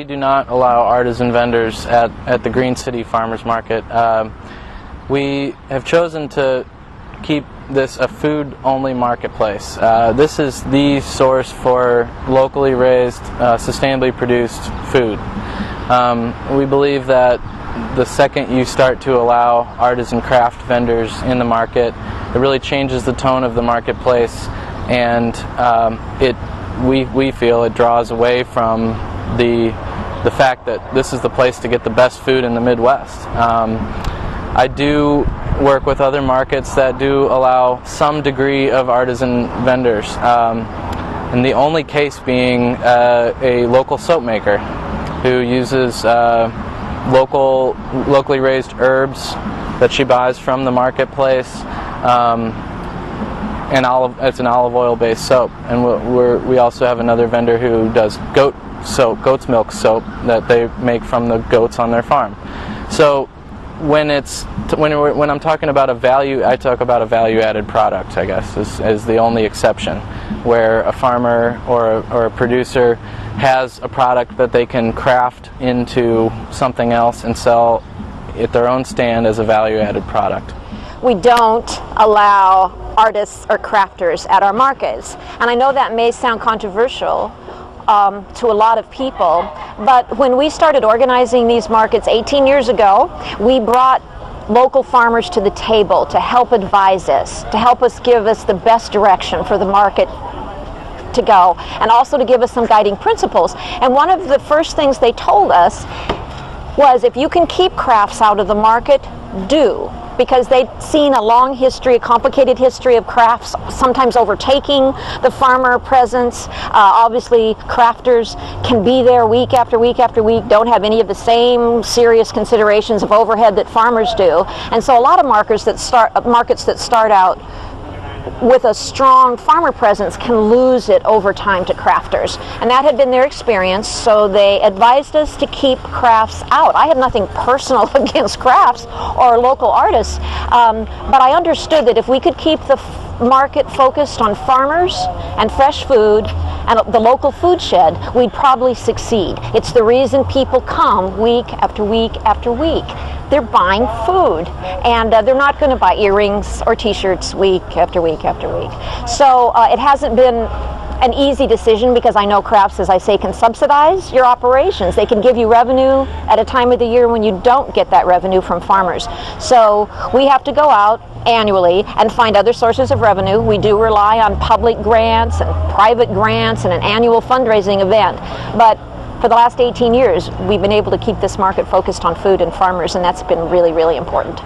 we do not allow artisan vendors at the Green City Farmers Market. We have chosen to keep this a food-only marketplace. This is the source for locally raised, sustainably produced food. We believe that the second you start to allow artisan craft vendors in the market, it really changes the tone of the marketplace, and we feel it draws away from the fact that this is the place to get the best food in the Midwest. I do work with other markets that do allow some degree of artisan vendors, and the only case being a local soap maker who uses locally raised herbs that she buys from the marketplace, and it's an olive oil based soap. And we also have another vendor who does goat's milk soap that they make from the goats on their farm. So when I'm talking about a value, I talk about a value-added product, I guess, is the only exception, where a farmer or a producer has a product that they can craft into something else and sell at their own stand as a value-added product. We don't allow artists or crafters at our markets, and I know that may sound controversial to a lot of people, but when we started organizing these markets 18 years ago, we brought local farmers to the table to help advise us, to help us give us the best direction for the market to go, and also to give us some guiding principles. And one of the first things they told us was, if you can keep crafts out of the market, do. Because they'd seen a long history, a complicated history of crafts sometimes overtaking the farmer presence. Obviously, crafters can be there week after week after week, don't have any of the same serious considerations of overhead that farmers do. And so a lot of markets that start out with a strong farmer presence can lose it over time to crafters. And that had been their experience, so they advised us to keep crafts out. I have nothing personal against crafts or local artists, but I understood that if we could keep the market focused on farmers and fresh food and the local food shed, we'd probably succeed. It's the reason people come week after week after week. They're buying food, and they're not going to buy earrings or t-shirts week after week after week. So it hasn't been an easy decision, because I know crafts, as I say, can subsidize your operations. They can give you revenue at a time of the year when you don't get that revenue from farmers. So we have to go out annually and find other sources of revenue. We do rely on public grants and private grants and an annual fundraising event. But for the last 18 years, we've been able to keep this market focused on food and farmers, and that's been really, really important.